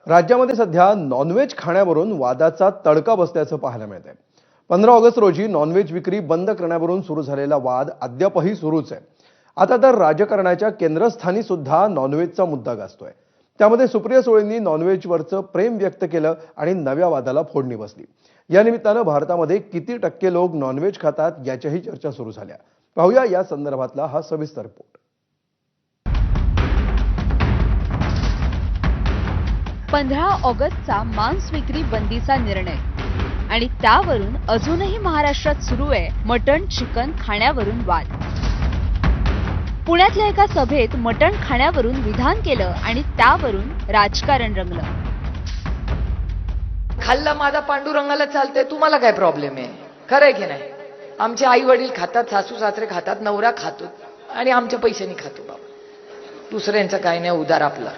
राज्यामध्ये सध्या नॉनव्हेज खाण्यावरून वादाचा तडका बसल्याचं पाहायला मिळतंय। 15 ऑगस्ट रोजी नॉनव्हेज विक्री बंद करण्यावरून सुरू झालेला वाद अद्यापही सुरूच आहे। आता तर राजकारणाच्या केंद्रस्थानी सुद्धा नॉनव्हेजचा मुद्दा गाजतोय। त्यामध्ये सुप्रिया सुळेंनी नॉनव्हेजवरचं प्रेम व्यक्त केलं आणि नव्या वादाला फोडणी बसली। या निमित्तानं भारतामध्ये किती टक्के लोक नॉनव्हेज खातात याच्याही चर्चा सुरू झाल्या। पाहूया या संदर्भातला हा सविस्तर रिपोर्ट। 15 ऑगस्टचा मांस विक्री बंदीचा निर्णय आणि त्यावरून अजूनही महाराष्ट्रात सुरू आहे मटण चिकन खाण्यावरून वाद। पुण्यातल्या एका सभेत मटण खाण्यावरून विधान केलं आणि त्यावरून राजकारण रंगलं। खाल्ला माझा पांडुरंगाला चालतंय, तुम्हाला काय प्रॉब्लेम आहे? खरंय की नाही? आमचे आई वडील खातात, सासू सासरे खातात, नवरा खातो आणि आमच्या पैशानी खातो बाबा। दुसऱ्यांचं काय नाही, उदार आपला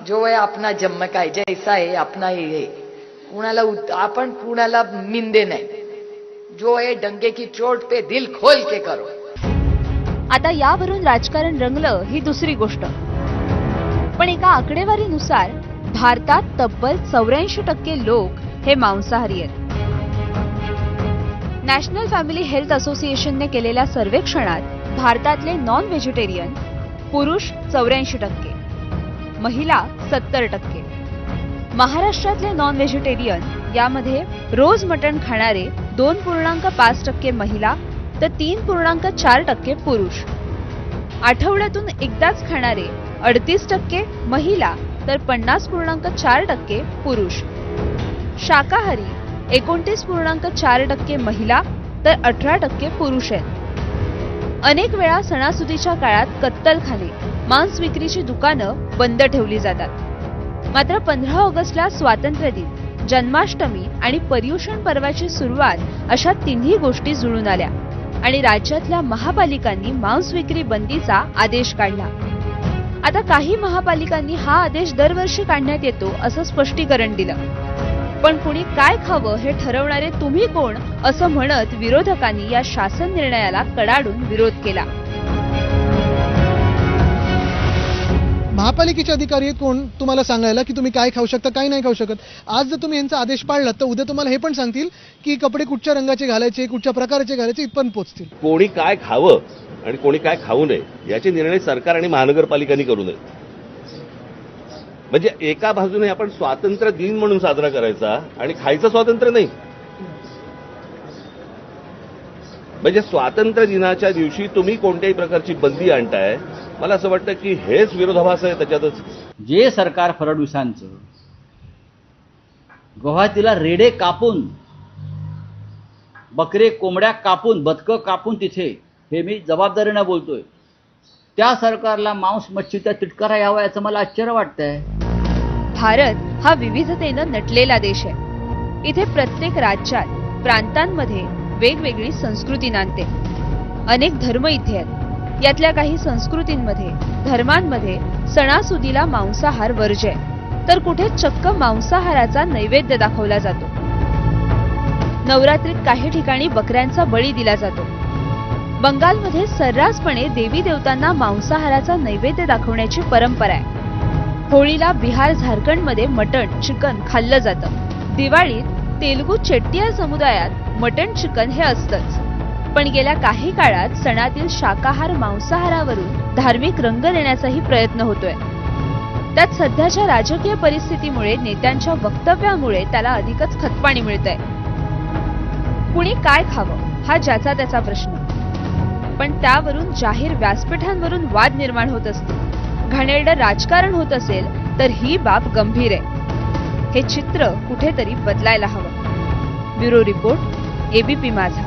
जो है अपना जन्म काय जैसा है अपना ही है। आपण कुणाला मिंदे नाही, जो है डंके की चोट पे दिल खोल के करो। आता यावरून राजकारण रंगलं ही दुसरी गोष्ट, पण एका आकडेवारीनुसार भारतात तब्बल 84% लोक हे मांसाहारी आहेत। नॅशनल फॅमिली हेल्थ असोसिएशनने केलेल्या सर्वेक्षणात भारतातले नॉन व्हेजिटेरियन पुरुष 84%, महिला 70%। महाराष्ट्रातले नॉन व्हेजिटेरियन यामध्ये रोज मटण खाणारे 2.5% महिला तर 3.4% पुरुष, आठवड्यातून एकदाच खाणारे 38% महिला तर 50.4% पुरुष, शाकाहारी 29.4% महिला तर 18% पुरुष आहेत। अनेक वेळा सणासुदीच्या काळात कत्तलखाने मांस विक्रीची दुकानं बंद ठेवली जातात। मात्र 15 ऑगस्टला स्वातंत्र्य दिन, जन्माष्टमी आणि पर्युषण पर्वाची सुरुवात अशा तिन्ही गोष्टी जुळून आल्या आणि राज्यातल्या महापालिकांनी मांस विक्री बंदीचा आदेश काढला। आता काही महापालिकांनी हा आदेश दरवर्षी काढण्यात येतो असं स्पष्टीकरण दिलं, पण कुणी काय खावं हे ठरवणारे तुम्ही कोण असं म्हणत विरोधकांनी या शासन निर्णयाला कडाडून विरोध केला। महापालिकेचे अधिकारी आहेत कोण तुम्हाला सांगायला की तुम्ही काय खाऊ शकता काय नाही खाऊ शकत? आज जर तुम्ही यांचा आदेश पाळला तर उद्या तुम्हाला हे पण सांगतील की कपडे कुठच्या रंगाचे घालायचे, कुठच्या प्रकारचे घालायचे इथपर्यंत पोहोचतील। कोणी काय खावं आणि कोणी काय खाऊ नये याचे निर्णय सरकार आणि महानगरपालिकांनी करू नये। म्हणजे एका बाजूने आपण स्वातंत्र्य दिन म्हणून साजरा करायचा आणि खायचं स्वातंत्र्य नाही। म्हणजे स्वातंत्र्य दिनाच्या दिवशी तुम्ही कोणत्याही प्रकारची बंदी आणताय, मला असं वाटतं की हेच विरोधाभास आहे। त्याच्यातच जे सरकार फडणवीसांचं गुवाहाटीला रेडे कापून, बकरे कोंबड्या कापून, बदकं कापून तिथे, हे मी जबाबदारीनं बोलतोय, त्या सरकारला मांस मच्छीचा तिटकारा यावा याचं मला आश्चर्य वाटतंय। भारत हा विविधतेनं नटलेला देश आहे। इथे प्रत्येक राज्यात प्रांतांमध्ये वेगवेगळी संस्कृती नांदते। अनेक धर्म इथे आहेत। यातल्या काही संस्कृतींमध्ये, धर्मांमध्ये सणासुदीला मांसाहार वर्ज्य आहे, तर कुठे चक्क मांसाहाराचा नैवेद्य दाखवला जातो। नवरात्रीत काही ठिकाणी बकऱ्यांचा बळी दिला जातो। बंगालमध्ये सर्रासपणे देवी देवतांना मांसाहाराचा नैवेद्य दाखवण्याची परंपरा आहे। होळीला बिहार झारखंडमध्ये मटण चिकन खाल्लं जातं। दिवाळीत तेलुगू चेट्टियार समुदायात मटण चिकन हे असतंच, पण गेल्या काही काळात सणातील शाकाहार मांसाहारावरून धार्मिक रंग देण्याचाही प्रयत्न होतोय। त्यात सध्याच्या राजकीय परिस्थितीमुळे, नेत्यांच्या वक्तव्यामुळे त्याला अधिकच खतपाणी मिळतंय। कुणी काय खावं हा ज्याचा त्याचा प्रश्न, पण त्यावरून जाहीर व्यासपीठांवरून वाद निर्माण होत असतील, घाणेरडं राजकारण होत असेल तर ही बाब गंभीर आहे। हे चित्र कुठेतरी बदलायला हवं। ब्युरो रिपोर्ट, एबीपी माझा।